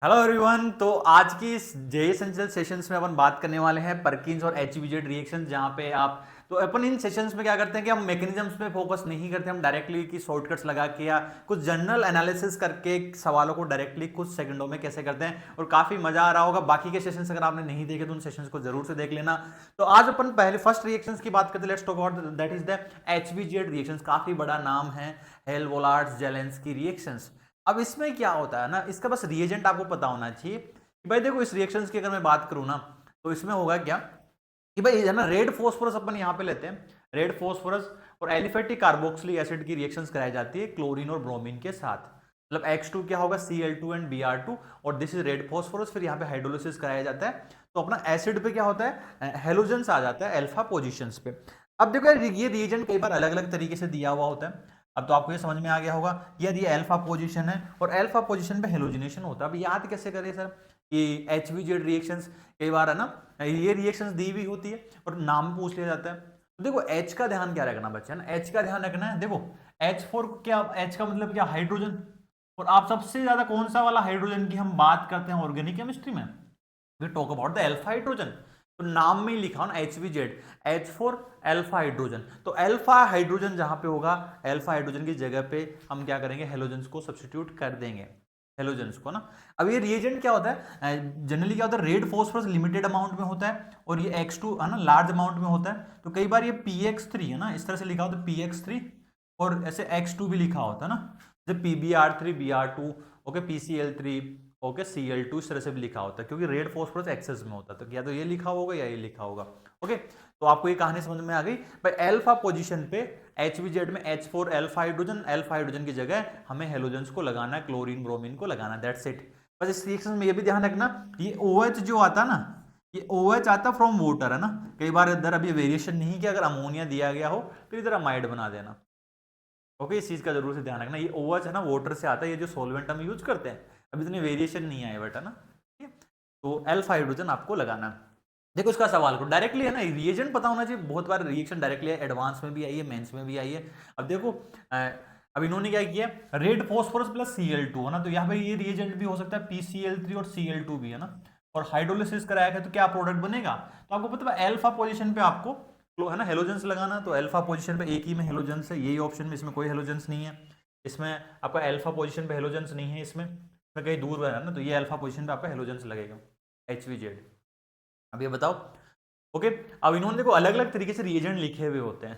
Hello everyone. तो आज की इस जे एसेंशियल सेशंस में अपन बात करने वाले हैं परकिंस और एचबीजेड रिएक्शन, जहां पे आप तो अपन इन सेशंस में क्या करते हैं कि हम मैकेनिज्म्स पे फोकस नहीं करते, हम डायरेक्टली की शॉर्टकट्स लगा के या कुछ जनरल एनालिसिस करके सवालों को डायरेक्टली कुछ सेकंडों में कैसे करते हैं, और काफी मजा आ रहा होगा। बाकी के सेशंस अगर आपने नहीं देखे तो उन सेशंस को जरूर से देख लेना। तो आज अपन पहले फर्स्ट रिएक्शंस की बात करते हैं। Let's talk about that is the HBZ reactions. काफी बड़ा नाम है, हेल-वोलार्ड्स जेलेंस्की रिएक्शंस। अब इसमें क्या होता है ना, इसका बस रिएजेंट आपको पता होना चाहिए कि भाई देखो, इस रिएक्शंस की अगर मैं बात करूं ना, तो इसमें होगा क्या कि भाई है ना, रेड फोस्फोरस अपन यहां पे लेते हैं। रेड फोस्फोरस और एलिफेटिक कार्बोक्सिलिक एसिड की रिएक्शंस कराई जाती है क्लोरीन और ब्रोमीन के साथ। मतलब X2 क्या होगा, Cl2 एंड Br2, और दिस इज रेड फोस्फोरस। फिर यहाँ पे हाइड्रोलिसिस कराया जाता है, तो अपना एसिड पे क्या होता है, हेलोजेंस आ जाता है अल्फा पोजीशंस पे। अब देखो यार, ये रिएजेंट कई बार अलग अलग तरीके से दिया हुआ होता है। अब तो आपको ये समझ में आ गया होगा, यदि अल्फा पोजीशन है और अल्फा पोजीशन पे हेलोजिनेशन होता है। अब याद कैसे करें सर कि एचबीजेड रिएक्शंस, कई बार है ना, ये रिएक्शंस दी हुई होती है और नाम पूछ लिया जाता है। तो देखो एच का ध्यान क्या रखना बच्चा ना, एच का ध्यान रखना है। देखो H4 क्या, एच का मतलब क्या, हाइड्रोजन। और आप सबसे ज्यादा कौन सा वाला हाइड्रोजन की हम बात करते हैं ऑर्गेनिक केमिस्ट्री में, we talk about the alpha hydrogen. तो नाम में ही लिखा हो ना एचबीजेड, H4 अल्फा हाइड्रोजन। तो अल्फा हाइड्रोजन जहां पे होगा, अल्फा हाइड्रोजन की जगह पे हम क्या करेंगे, हेलोजेंस को सब्स्टिट्यूट कर देंगे, हेलोजेंस को ना। अब ये रिएजेंट क्या होता है, जनरली क्या होता है, रेड फॉस्फोरस लिमिटेड अमाउंट में होता है और ये X2 है ना लार्ज अमाउंट में होता है। तो कई बार ये PX3 है ना, इस तरह से लिखा होता है PX3, और ऐसे X2 भी लिखा होता है ना, जैसे PBr3 Br2, okay PCl3, okay Cl2, इस तरह से भी लिखा होता है, क्योंकि रेड फॉस्फोरस एक्सेस में होता है। तो या तो ये लिखा होगा या ये लिखा होगा। ओके, तो आपको ये कहानी समझ में आ गई भाई। अल्फा पोजीशन पे एचबीजेड में H4 alpha hydrogen, alpha hydrogen की जगह हमें हेलोजेंस को लगाना है, क्लोरीन ब्रोमीन को लगाना है, दैट्स इट। बस इस रिएक्शन में ये भी ध्यान रखना, ये OH जो आता है ना, ये OH आता फ्रॉम वाटर है ना। कई बार इधर अभी वेरिएशन नहीं किया, अगर अमोनिया दिया गया हो तो इधर अमाइड बना देना। ओके, इस चीज का जरूर से ध्यान रखना, ये OH है ना वाटर से आता है, ये जो सॉल्वेंट हम यूज करते हैं, अभी इतनी वेरिएशन नहीं आया बेटा ना। ठीक है, तो अल्फा हाइड्रोजन आपको लगाना है। देखो इसका सवाल को डायरेक्टली है ना, रिएजेंट पता होना चाहिए। बहुत बार रिएक्शन डायरेक्टली एडवांस में भी आई है, मेंस में भी आई है। अब देखो अब इन्होंने क्या किया, रेड फॉस्फोरस प्लस Cl2 है ना, तो यहाँ पे ये रिएजेंट भी हो सकता है PCl3 और Cl2 भी है ना, और हाइड्रोलिसिस कराया है तो क्या प्रोडक्ट बनेगा। तो आपको पता है अल्फा पोजीशन पे आपको है ना हेलोजेंस लगाना, तो अल्फा पोजीशन पे एक ही में हेलोजेंस है, यही ऑप्शन में, इसमें कोई हेलोजेंस नहीं है। इसमें आपका अल्फा पोजीशन पे हेलोजेंस नहीं है, इसमें कहीं दूर है ना, तो ये अल्फा पोजीशन पे आपका हेलोजेंस लगेगा, HVZ। अब ये बताओ, ओके। अब इन्होंने देखो अलग अलग तरीके से रिएजेंट लिखे हुए होते हैं,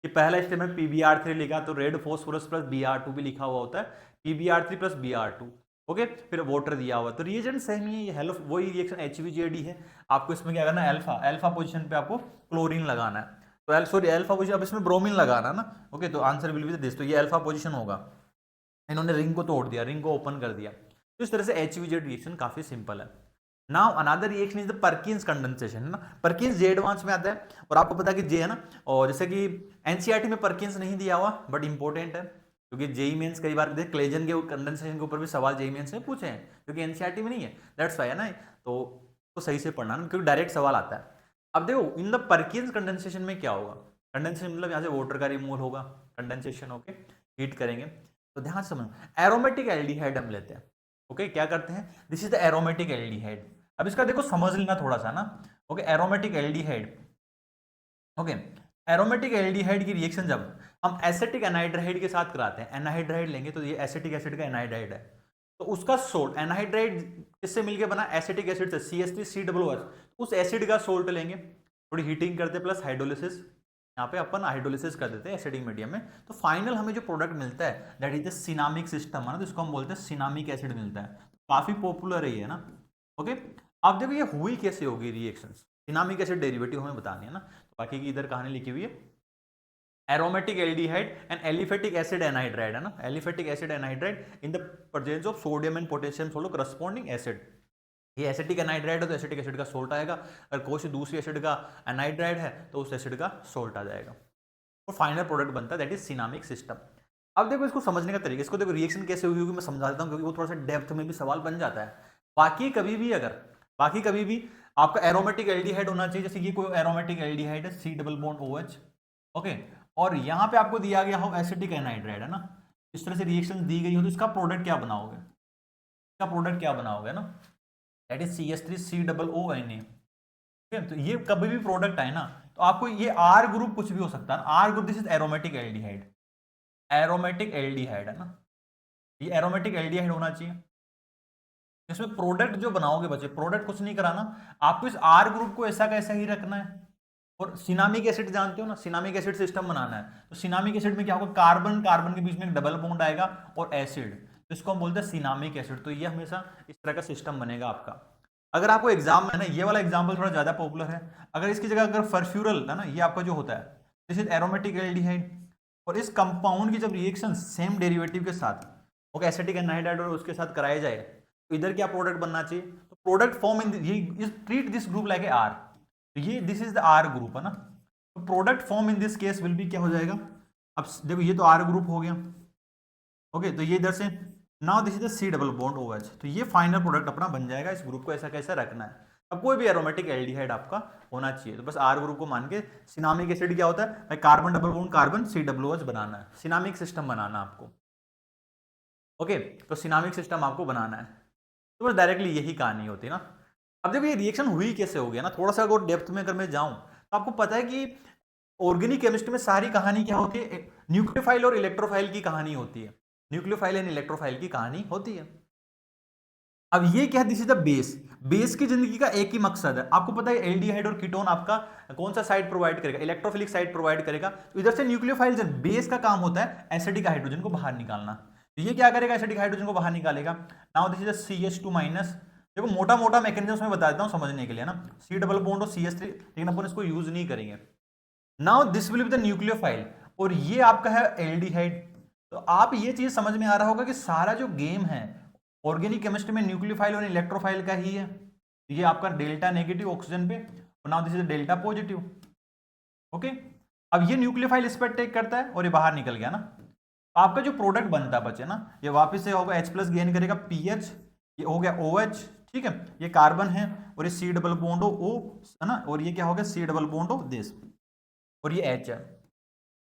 कि पहला स्टेप में PBr3 लिखा तो रेड फॉस्फोरस प्लस Br2 भी लिखा हुआ होता है, PBr3 प्लस Br2। ओके, फिर वाटर दिया हुआ, तो रिएजेंट सेम ही है, ये हेलो वही रिएक्शन HVJD है। आपको इसमें क्या करना है, अल्फा अल्फा पोजीशन पे आपको क्लोरीन लगाना है, तो सॉरी अल्फा पोजीशन, अब इसमें ब्रोमीन लगाना है ना। ओके, तो आंसर विल बी दिस, तो ये अल्फा पोजीशन होगा। इन्होंने रिंग को तोड़ दिया, रिंग को ओपन कर दिया। तो इस तरह से HVZ रिएक्शन काफी सिंपल है। Now another reaction is the Perkins condensation है ना। परकिंस जे एडवांस में आता है, और आपको पता है कि जे है ना, और जैसे कि एनसीईआरटी में परकिंस नहीं दिया हुआ बट इंपॉर्टेंट है, क्योंकि जेई मेंस कई बार क्लेजन के कंडेंसेशन के ऊपर भी सवाल जेई मेंस में पूछे हैं, क्योंकि एनसीईआरटी में नहीं है, दैट्स व्हाई है ना। तो सही से पढ़ना ना, क्योंकि डायरेक्ट सवाल आता है। अब देखो इन द परकिंस कंडेंसेशन में क्या होगा, कंडेंसेशन मतलब यहाँ से वाटर का रिमूवल होगा, कंडेंसेशन होके हीट करेंगे। तो ध्यान से समझो, एरोमेटिक एल्डिहाइड हम लेते हैं। ओके, क्या करते हैं, this is the aromatic aldehyde. अब इसका देखो समझ लेना थोड़ा सा ना। Okay, aromatic aldehyde, okay, aromatic aldehyde की रिएक्शन जब हम एसिटिक एनहाइड्राइड के साथ कराते हैं, एनहाइड्राइड लेंगे तो ये एसिटिक एसिड का एनहाइड्राइड है, तो उसका सोल्ट एनहाइड्राइड किससे मिलके बना, एसिटिक एसिड से, CH3COOH, उस एसिड का सोल्ट लेंगे, थोड़ी हीटिंग करते प्लस हाइड्रोलिसिस, यहाँ पे अपन हाइड्रोलिसिस कर देते हैं एसिडिक मीडियम में, तो फाइनल हमें जो प्रोडक्ट मिलता है that is the cinnamic system है ना, तो इसको हम बोलते हैं सिनामिक एसिड मिलता है। काफी पॉपुलर है ये ना। ओके, अब देखो ये हुई कैसे होगी रिएक्शन, सिनामिक एसिड डेरिवेटिव हमें बतानी है ना, तो बाकी की इधर कहानी लिखी हुई है। Aromatic aldehyde and aliphatic acid anhydride है ना, aliphatic acid anhydride in the presence of sodium and potassium solo corresponding acid. ये एसिटिक एनहाइड्राइड है तो एसिटिक एसिड का सोल्ट आएगा, अगर कोई सी दूसरी एसिड का एनहाइड्राइड है तो उस एसिड का सोल्ट आ जाएगा, और फाइनल प्रोडक्ट बनता है दैट इज सिनामिक सिस्टम। अब देखो इसको समझने का तरीका, इसको देखो रिएक्शन कैसे हुई होगी मैं समझा देता हूँ, क्योंकि वो थोड़ा सा डेप्थ में भी सवाल बन जाता है। बाकी कभी भी अगर बाकी कभी भी आपका एरोमेटिक एल्डिहाइड होना चाहिए, जैसे ये कोई एरोमेटिक एल्डिहाइड है, C double bond OH, okay, और यहाँ पे आपको दिया गया हो एसिटिक एनहाइड्राइड है ना, इस तरह से रिएक्शन दी गई हो, तो इसका प्रोडक्ट क्या बनाओगे, का प्रोडक्ट क्या बनाओगे ना, दैट इज CH3COONA। ठीक है, तो ये कभी भी प्रोडक्ट आए ना तो आपको ये आर ग्रुप कुछ भी हो सकता है। R group this is aromatic aldehyde, aromatic aldehyde है ना, ये एरोमेटिक एल्डिहाइड होना चाहिए। इसमें प्रोडक्ट जो बनाओगे बच्चे, प्रोडक्ट कुछ नहीं कराना आपको, इस आर ग्रुप को ऐसा का ऐसा ही रखना है। और सिनामिक एसिड जानते हो ना, सिनामिक एसिड सिस्टम बनाना है, तो सिनामिक एसिड में क्या होगा, कार्बन कार्बन के बीच में एक डबल बॉन्ड आएगा और एसिड, तो इसको हम बोलते हैं सिनामिक एसिड। तो ये हमेशा इस तरह का सिस्टम बनेगा आपका। अगर आपको एग्जाम में ना, ये वाला एग्जाम्पल थोड़ा ज्यादा पॉपुलर है, अगर इसकी जगह अगर फर्फ्यूरल है ना, ये आपका जो होता है दिस इज एरोमेटिक एल्डिहाइड, और इस कंपाउंड की जब रिएक्शन सेम डेरिवेटिव के साथ ओके एसिटिक एनहाइड्राइड और उसके साथ कराया जाए तो इधर क्या प्रोडक्ट बनना चाहिए, तो प्रोडक्ट फॉर्म इन ये treat this group like a R, तो ये this is the R group है ना, तो product form in this case will be क्या हो जाएगा, अब देखो ये तो आर ग्रुप हो गया ओके, तो ये इधर से now this is the C double bond OH, तो ये फाइनल प्रोडक्ट अपना बन जाएगा। इस ग्रुप को ऐसा कैसे रखना है, अब कोई भी एरोमेटिक एल्डिहाइड आपका होना चाहिए, तो बस आर ग्रुप को मान के सिनामिक एसिड क्या होता है, carbon double bond carbon COOH बनाना है, सिनामिक सिस्टम बनाना आपको ओके, तो सिनामिक सिस्टम आपको बनाना है, तो बस डायरेक्टली यही कहानी होती है ना। अब देखो ये रिएक्शन हुई कैसे हो गया ना, थोड़ा सा अगर डेप्थ में अगर मैं जाऊं तो आपको पता है कि ऑर्गेनिक केमिस्ट्री में सारी कहानी क्या होती है, न्यूक्लियोफाइल और इलेक्ट्रोफाइल की कहानी होती है, न्यूक्लियोफाइल एंड इलेक्ट्रोफाइल की कहानी होती है। अब ये क्या है, this is the base, base की जिंदगी का एक ही मकसद है, आपको पता है एल्डिहाइड और कीटोन आपका कौन सा साइड प्रोवाइड करेगा, इलेक्ट्रोफिलिक साइड प्रोवाइड करेगा, तो इधर से न्यूक्लियोफाइल बेस का काम होता है एसिडिक हाइड्रोजन को बाहर निकालना, तो ये क्या करेगा, एसिडिक हाइड्रोजन को बाहर निकालेगा। Now this is CH2 minus, देखो मोटा मोटा मैकेनिज्म में बता देता हूं समझने के लिए ना, C डबल बॉन्ड और CH3, लेकिन अपन इसको यूज नहीं करेंगे। Now this will be the nucleophile, और ये आपका है एल्डिहाइड, तो आप ये चीज समझ में आ रहा होगा कि सारा जो गेम है ऑर्गेनिक केमिस्ट्री में न्यूक्लियोफाइल और इलेक्ट्रोफाइल का ही है, ये आपका डेल्टा नेगेटिव ऑक्सीजन पे, और now this is delta positive okay. अब ये न्यूक्लियोफाइल इस पर टेक करता है और ये बाहर निकल गया ना, आपका जो प्रोडक्ट बनता है बच्चे ना, ये वापस से होगा H+ गेन करेगा PH, ये हो गया OH, ठीक है, ये कार्बन है और ये C डबल बॉन्ड O है ना, और ये क्या हो गया C double bond O this, और ये H है।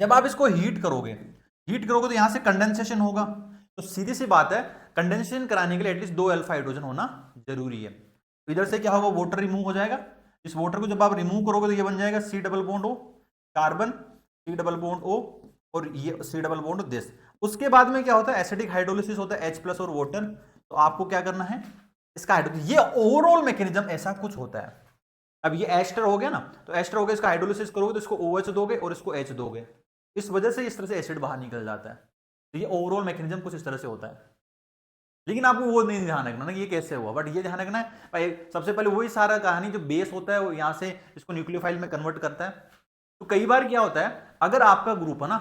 जब आप इसको हीट करोगे तो यहां से कंडेंसेशन होगा, तो सीधी सी बात है कंडेंसेशन कराने के लिए एटलीस्ट 2 अल्फा हाइड्रोजन होना जरूरी है, तो इधर से क्या होगा, वाटर रिमूव हो जाएगा, इस वाटर को जब आप रिमूव करोगे तो ये बन जाएगा C double bond O carbon, C double bond O, और ये C डबल बॉन्ड दिस। उसके बाद में क्या होता है, एसिडिक हाइड्रोलिसिस होता है H+ और वाटर, तो आपको क्या करना है इसका हाइड्रोलिसिस, ये ओवरऑल मैकेनिज्म ऐसा कुछ होता है। अब ये एस्टर हो गया ना, तो एस्टर हो गया, इसका हाइड्रोलिसिस करोगे तो इसको OH दोगे और इसको H दोगे, इस वजह से इस तरह से एसिड बाहर निकल जाता है, तो ये ओवरऑल मैकेनिज्म कुछ इस तरह से होता है। लेकिन आपको वो नहीं ध्यान रखना ना कि ये कैसे हुआ, बट ये ध्यान रखना है भाई सबसे पहले वही सारा कहानी जो बेस होता है वो यहाँ से इसको न्यूक्लियोफाइल में कन्वर्ट करता है। तो कई बार क्या होता है, अगर आपका ग्रुप है ना,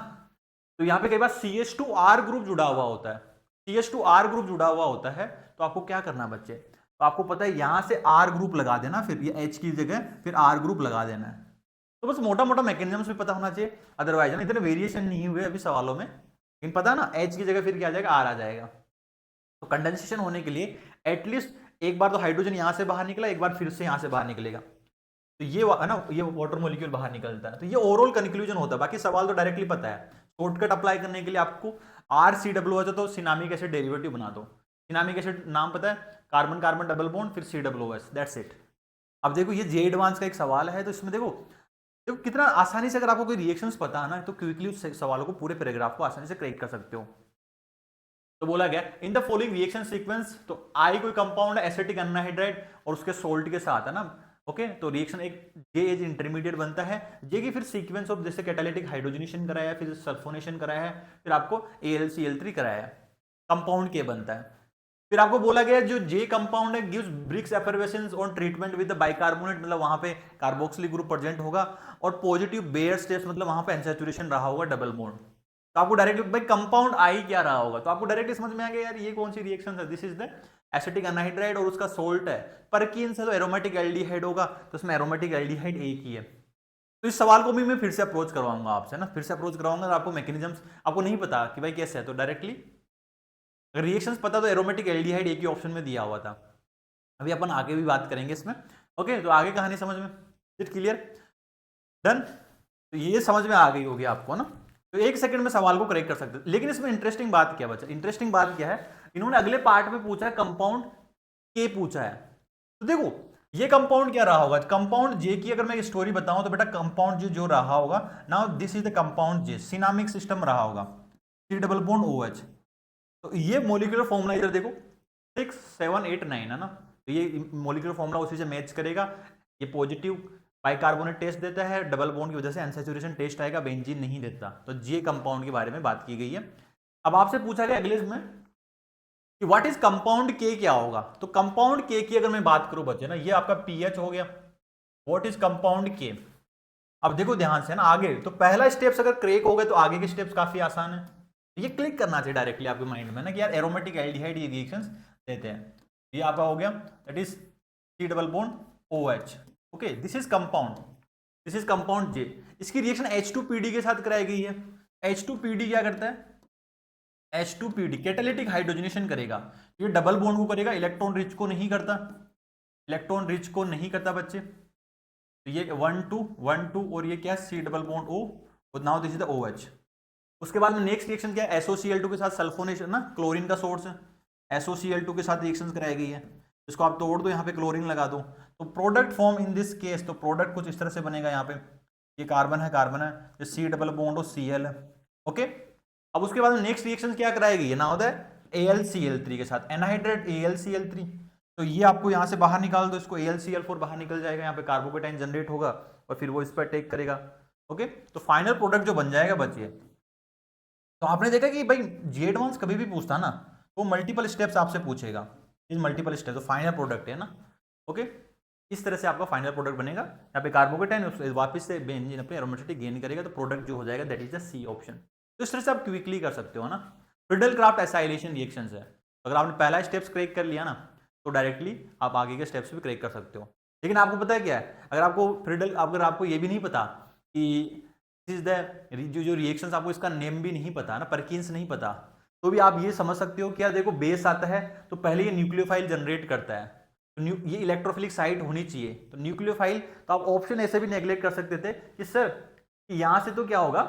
तो यहाँ पे कई बार CH2R ग्रुप जुड़ा हुआ होता है, CH2R ग्रुप जुड़ा हुआ होता है, तो आपको क्या करना है बच्चे, तो आपको पता है यहां से R ग्रुप लगा देना, फिर ये H की जगह फिर R ग्रुप लगा देना है, तो बस मोटा मोटा मैकेनिज्म भी पता होना चाहिए, अदरवाइज ना इतने वेरिएशन नहीं हुए अभी सवालों में, लेकिन पता है ना H की जगह फिर क्या आ जाएगा, R आ जाएगा। तो कंडेंसेशन होने के लिए एटलीस्ट एक बार तो हाइड्रोजन यहां से बाहर निकला, एक बार फिर से यहां से बाहर निकलेगा, तो ये है ना, ये वाटर मॉलिक्यूल बाहर निकलता है, तो ये ओवरऑल कंक्लूजन होता है। बाकी सवाल तो डायरेक्टली पता है, शॉर्टकट अप्लाई करने के लिए आपको RCOOH तो सिनामिक एसिड डेरिवेटिव बना दो, सिनामिक एसिड नाम पता है, कार्बन कार्बन डबल बॉन्ड फिर COOH, दैट्स इट। अब देखो ये जे एडवांस का एक सवाल है, तो इसमें देखो कितना आसानी से, अगर आपको कोई रिएक्शंस पता है ना तो क्विकली उस सवालों को पूरे पैराग्राफ को आसानी से क्रैक कर सकते हो। तो बोला गया in the following reaction sequence, तो आई कोई कंपाउंड है एसिटिक एनहाइड्राइड और उसके सोल्ट के साथ है ना ओके, तो रिएक्शन एक जे एज इंटरमीडिएट बनता है, जे की फिर सीक्वेंस ऑफ जैसे कैटालिटिक हाइड्रोजनेशन कराया है, फिर सल्फोनेशन कराया है, फिर आपको AlCl3 कराया है, कंपाउंड के बनता है। फिर आपको बोला गया जो जे कंपाउंड है gives brisk effervescence on treatment with the bicarbonate, मतलब वहां पे कार्बोक्सिलिक ग्रुप प्रेजेंट होगा, और पॉजिटिव बेयर स्टेट मतलब वहां पे अनसैचुरेशन रहा होगा डबल बॉन्ड, तो आपको डायरेक्टली भाई कंपाउंड आई क्या रहा होगा, तो आपको डायरेक्टली समझ में आ गया यार ये कौन सी रिएक्शन है, this is the acetic anhydride और उसका सोल्ट है, परकीन्स है तो एरोमेटिक एल्डिहाइड होगा, तो उसमें एरोमेटिक एल्डिहाइड एक ही है। तो इस सवाल को भी मैं फिर से अप्रोच करवाऊंगा आपसे ना, फिर से अप्रोच करवाऊंगा, आपको मैकेनिज्म्स आपको नहीं पता कि भाई कैसे है, तो डायरेक्टली अगर रिएक्शंस पता तो एरोमेटिक एल्डिहाइड एक ही ऑप्शन में दिया हुआ था। अभी अपन आगे भी बात करेंगे इसमें ओके, तो आगे कहानी समझ में, इट क्लियर, डन, तो ये समझ में आ गई होगी आपको ना, तो एक सेकंड में सवाल को करेक्ट कर सकते हैं। लेकिन इसमें इंटरेस्टिंग बात क्या बचा, इंटरेस्टिंग बात क्या है, इन्होंने अगले पार्ट में पूछा है कंपाउंड के पूछा है। तो देखो ये कंपाउंड क्या रहा होगा, कंपाउंड जे की अगर मैं स्टोरी बताऊं तो बेटा कंपाउंड जे जो रहा होगा, now this is the compound J, cinnamic system रहा होगा, सी डबल बॉन्ड OH। तो ये मोलिकुलर फॉर्मूला इधर देखो 6 7 8 9 है ना, तो ये मोलिकुलर फॉर्मूला उसी से मैच करेगा। ये पॉजिटिव बाइकार्बोनेट टेस्ट देता है, डबल बॉन्ड की वजह से अनसैचुरेशन टेस्ट आएगा, बेंजीन नहीं देता। तो जे कंपाउंड के बारे में बात की गई है। अब आपसे पूछा गया अगले में कि व्हाट इज कंपाउंड के क्या होगा। तो कंपाउंड के की अगर मैं बात करूं बच्चे ना, ये आपका पीएच हो गया। व्हाट इज कंपाउंड के, अब देखो ध्यान से ना आगे, तो पहला स्टेप्स अगर क्रैक हो गए तो आगे के स्टेप्स काफी आसान है। ये क्लिक करना चाहिए डायरेक्टली आपके माइंड में ना कि यार एरोमेटिक एल्डिहाइड ये रिएक्शंस देते हैं। ये आपका हो गया, that is C double bond OH। Okay, this is compound, this is compound J. इसकी रिएक्शन H2PD के साथ कराई गई है। H2PD क्या करता है, H2PD कैटालिटिक हाइड्रोजनेशन करेगा। ये डबल बॉन्ड को करेगा, इलेक्ट्रॉन रिच को नहीं करता, इलेक्ट्रॉन रिच को नहीं करता बच्चे। तो ये 1 2 1 2 और ये क्या है सी डबल बॉन्ड O, और now this is the OH। उसके बाद में नेक्स्ट रिएक्शन क्या है, SOCl2 के साथ सल्फोनेशन ना, क्लोरीन का सोर्स है, SOCl2 के साथ रिएक्शन कराई गई है। इसको आप तोड़ दो, यहाँ पे क्लोरीन लगा दो, तो product form in this case, तो प्रोडक्ट कुछ इस तरह से बनेगा। यहाँ पे ये कार्बन है, कार्बन है, ये सी डबल बॉन्ड Cl है। ओके, अब उसके बाद नेक्स्ट रिएक्शन क्या कराई गई है, ना होता है AlCl3 के साथ एनहाइड्रेट AlCl3। तो ये आपको यहाँ से बाहर निकाल दो, इसको AlCl4 बाहर निकल जाएगा, यहाँ पे कार्बोकेटाइन जनरेट होगा और फिर वो इस पर टेक करेगा। ओके, तो फाइनल प्रोडक्ट जो बन जाएगा बच्चे, तो आपने देखा कि भाई जी एडवांस कभी भी पूछता ना, वो मल्टीपल स्टेप्स आपसे पूछेगा, इन मल्टीपल स्टेप, तो फाइनल प्रोडक्ट है ना। ओके, इस तरह से आपका फाइनल प्रोडक्ट बनेगा। यहाँ पे कार्बोकेटाइन वापस से बेंजीन अपने एरोमेटिसिटी गेन करेगा, तो प्रोडक्ट जो हो जाएगा that is the C option. तो इस तरह से आप क्विकली कर सकते हो ना। फ्रीडल क्राफ्ट एसाइलेशन रिएक्शंस है, अगर आपने पहला स्टेप्स क्रैक कर लिया ना, तो डायरेक्टली आप आगे के स्टेप्स भी क्रैक कर सकते हो। लेकिन आपको पता है क्या है, अगर आपको फ्रीडल, अगर आपको ये भी नहीं पता कि इज द जो रिएक्शंस, आपको इसका नेम भी नहीं पता ना, परकिंस नहीं पता, तो भी आप ये समझ सकते हो कि यार देखो बेस आता है तो पहले ये न्यूक्लियोफाइल जनरेट करता है, तो ये इलेक्ट्रोफिलिक साइट होनी चाहिए, तो न्यूक्लियोफाइल। तो आप ऑप्शन ऐसे भी नेग्लेक्ट कर सकते थे कि सर यहां से तो क्या होगा,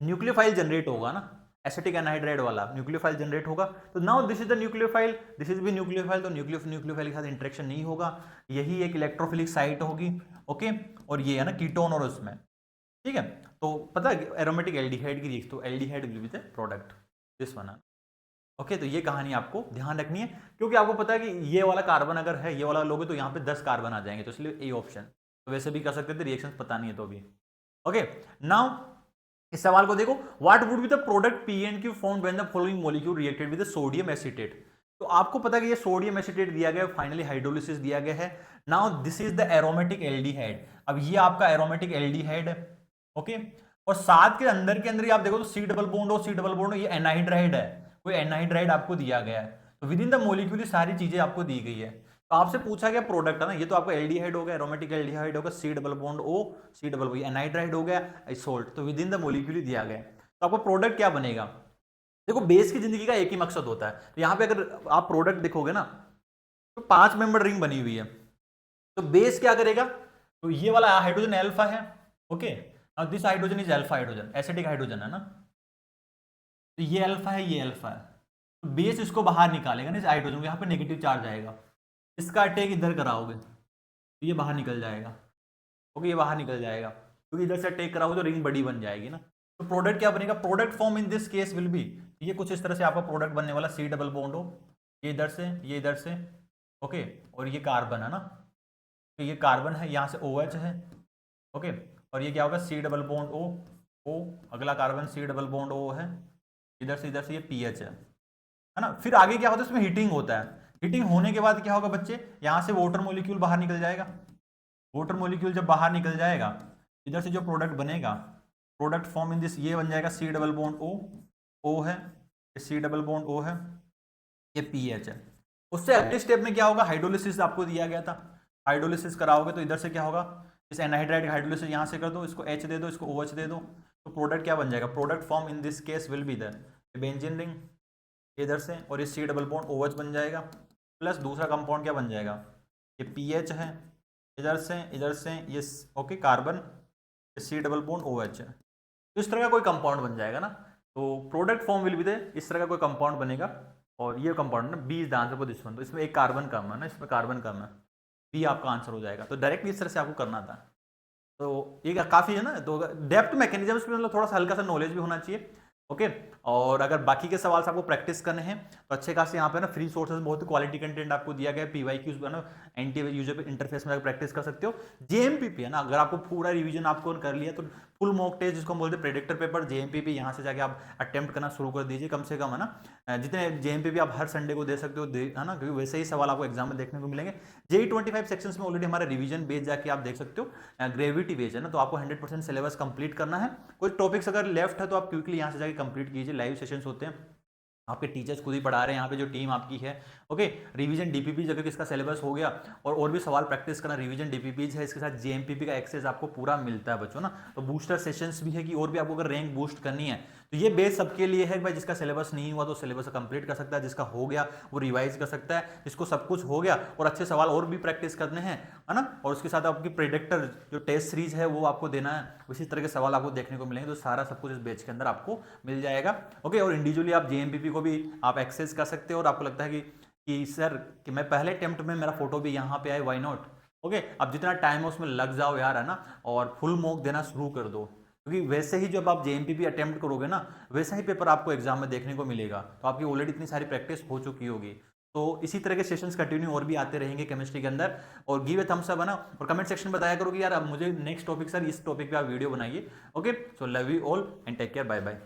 न्यूक्लियोफाइल जनरेट होगा ना, एसिटिक एनहाइड्राइड वाला न्यूक्लियोफाइल जनरेट होगा। तो now this is the nucleophile, this is भी न्यूक्लियोफाइल, तो न्यूक्लियोफाइल के साथ इंटरेक्शन नहीं होगा, यही एक इलेक्ट्रोफिलिक साइट होगी। ओके, और ये है ना कीटोन और उसमें, ठीक है। तो पता है एरोमेटिक एल्डिहाइड की रिएक्शन, तो aldehyde will be the product this one. Okay, तो ये कहानी आपको ध्यान रखनी है, क्योंकि आपको पता है कि ये वाला कार्बन अगर है, ये वाला लोगे तो यहाँ पे 10 कार्बन आ जाएंगे, तो इसलिए ए ऑप्शन। तो वैसे भी कर सकते थे, रिएक्शन पता नहीं है तो भी। ओके, नाउ इस सवाल को देखो, what would be the product P and Q found when the following molecule reacted with sodium acetate. तो आपको पता है कि ये सोडियम एसीटेट दिया गया है, फाइनली हाइड्रोलिसिस दिया गया है। Now this is the aromatic aldehyde, अब ये आपका एरोमेटिक एल्डिहाइड है। ओके, और साथ के अंदर ही आप देखो तो सी डबल बॉन्ड हो, सी डबल बॉन्ड हो, ये एनहाइड्राइड है, कोई एनहाइड्राइड आपको दिया गया है। तो विद इन द मॉलिक्यूल ये सारी चीजें आपको दी गई है। तो आपसे पूछा गया प्रोडक्ट है ना, ये तो आपका एल्डिहाइड हो गया, एरोमेटिक एल्डिहाइड होगा, C double bond O, C double वो एनहाइड्राइड हो गया, सोल्ट, तो विद इन द मॉलिक्यूल दिया गया। तो आपका प्रोडक्ट क्या बनेगा, देखो बेस की जिंदगी का एक ही मकसद होता है। तो यहाँ पे अगर आप प्रोडक्ट देखोगे ना, तो 5 मेंबर रिंग बनी हुई है, तो बेस क्या करेगा, तो ये वाला हाइड्रोजन अल्फा है। ओके, अब this hydrogen is alpha hydrogen, acidic hydrogen है ना, तो ये अल्फा है, ये अल्फा है, तो बेस इसको बाहर निकालेगा ना, इस हाइड्रोजन को, यहाँ पे नेगेटिव चार्ज आएगा, इसका अटैक इधर कराओगे तो ये बाहर निकल जाएगा। ओके, ये बाहर निकल जाएगा, क्योंकि इधर से अटैक कराओगे तो रिंग बड़ी बन जाएगी ना। तो प्रोडक्ट क्या बनेगा, product form in this case will B, ये कुछ इस तरह से आपका प्रोडक्ट बनने वाला, सी डबल बॉन्ड हो, ये इधर से, ये इधर से। ओके, और ये कार्बन है ना, तो ये कार्बन है, यहाँ से OH है। ओके, और ये क्या होगा, सी डबल बॉन्ड O, अगला carbon C double bond O है, इधर से ये PH है ना। फिर आगे क्या होता है, इसमें हीटिंग होता है, हीटिंग होने के बाद क्या होगा बच्चे, यहाँ से वाटर मॉलिक्यूल बाहर निकल जाएगा। वाटर मॉलिक्यूल जब बाहर निकल जाएगा, इधर से जो प्रोडक्ट बनेगा, प्रोडक्ट फॉर्म इन दिस, ये बन जाएगा सी डबल बॉन्ड O है, सी डबल बॉन्ड O है, ये PH है। उससे अगले स्टेप में क्या होगा, हाइड्रोलिसिस आपको दिया गया था, हाइड्रोलिसिस कराओगे तो इधर से क्या होगा, इस एनहाइड्राइड हाइड्रोलिसिस यहाँ से कर दो, इसको H दे दो, इसको OH दे दो, तो प्रोडक्ट क्या बन जाएगा, product form in this case will be the benzene ring इधर से, और ये सी डबल बॉन्ड OH बन जाएगा, प्लस दूसरा कंपाउंड क्या बन जाएगा, ये PH है, इधर से ये okay carbon, C double bond OH है। तो इस तरह का कोई कंपाउंड बन जाएगा ना, तो प्रोडक्ट फॉर्म विल बी दे, इस तरह का कोई कंपाउंड बनेगा। और ये कंपाउंड ना B is the answer for this one, तो इसमें एक कार्बन कम है ना, इसमें कार्बन कम है, बी आपका आंसर हो जाएगा। तो डायरेक्टली इस तरह से आपको करना था। तो ये काफ़ी है ना, तो डेप्थ मैकेनिज्म्स में मतलब थोड़ा सा हल्का सा नॉलेज भी होना चाहिए। ओके, और अगर बाकी के सवाल आपको प्रैक्टिस करने हैं तो अच्छे खासे यहाँ पे ना फ्री सोर्सेज बहुत ही क्वालिटी कंटेंट आपको दिया गया है, पीवाईक्यूज ना एंटी यूजर इंटरफेस में प्रैक्टिस कर सकते हो। जेएमपीपी है ना, अगर आपको पूरा रिवीजन आपको कर लिया तो फुल मॉक टेस्ट जिसको हम बोलते हैं प्रेडिक्टर पेपर जेएमपीपी, यहाँ से जाके आप अटेम्प्ट करना शुरू कर दीजिए कम से कम, है ना। जितने जेएमपीपी आप हर संडे को दे सकते हो है ना, क्योंकि वैसे ही सवाल आपको एग्जाम में देखने को मिलेंगे। जेई 25 सेक्शंस में ऑलरेडी हमारा रिवीजन बेस जाके आप देख सकते हो, ग्रेविटी बेस है ना, तो आपको 100% सिलेबस कंप्लीट करना है। कोई टॉपिक्स अगर लेफ्ट है तो आप क्विकली यहाँ से जाके कंप्लीट कीजिए, लाइव सेशंस होते हैं, आपके टीचर्स खुद ही पढ़ा रहे हैं यहाँ पे, जो टीम आपकी है। ओके, रिवीजन डीपीपी जगह किसका सिलेबस हो गया, और भी सवाल प्रैक्टिस करना, रिवीजन डीपीपीज है, इसके साथ जेएमपीपी का एक्सेस आपको पूरा मिलता है बच्चों ना। तो बूस्टर सेशंस भी है कि और भी आपको अगर रैंक बूस्ट करनी है तो ये बेस सबके लिए है भाई, जिसका सिलेबस नहीं हुआ तो सिलेबस कंप्लीट कर सकता है, जिसका हो गया वो रिवाइज कर सकता है, जिसको सब कुछ हो गया और अच्छे सवाल और भी प्रैक्टिस करने हैं, है ना। और उसके साथ आपकी प्रेडिक्टर जो टेस्ट सीरीज है वो आपको देना है, उसी तरह के सवाल आपको देखने को मिलेंगे। तो सारा सब कुछ इस बैच के अंदर आपको मिल जाएगा। ओके, और इंडिविजुअली आप जेएमपीपी को भी आप एक्सेस कर सकते हो, और आपको लगता है कि सर कि मैं पहले अटेम्प्ट में मेरा फोटो भी यहाँ पे आए, वाई नॉट। ओके, अब जितना टाइम है उसमें लग जाओ यार, है ना, और फुल मॉक देना शुरू कर दो, क्योंकि वैसे ही जब आप जेएमपीपी अटेम्प्ट करोगे ना, वैसा ही पेपर आपको एग्जाम में देखने को मिलेगा। तो आपकी ऑलरेडी इतनी सारी प्रैक्टिस हो चुकी होगी। तो इसी तरह के सेशंस कंटिन्यू और भी आते रहेंगे केमिस्ट्री के अंदर। और गिव ए थम्स अप, है ना, और कमेंट सेक्शन में बताया करो कि यार अब मुझे नेक्स्ट टॉपिक सर इस टॉपिक पे आप वीडियो बनाइए। Okay, so love you all and take care, bye bye.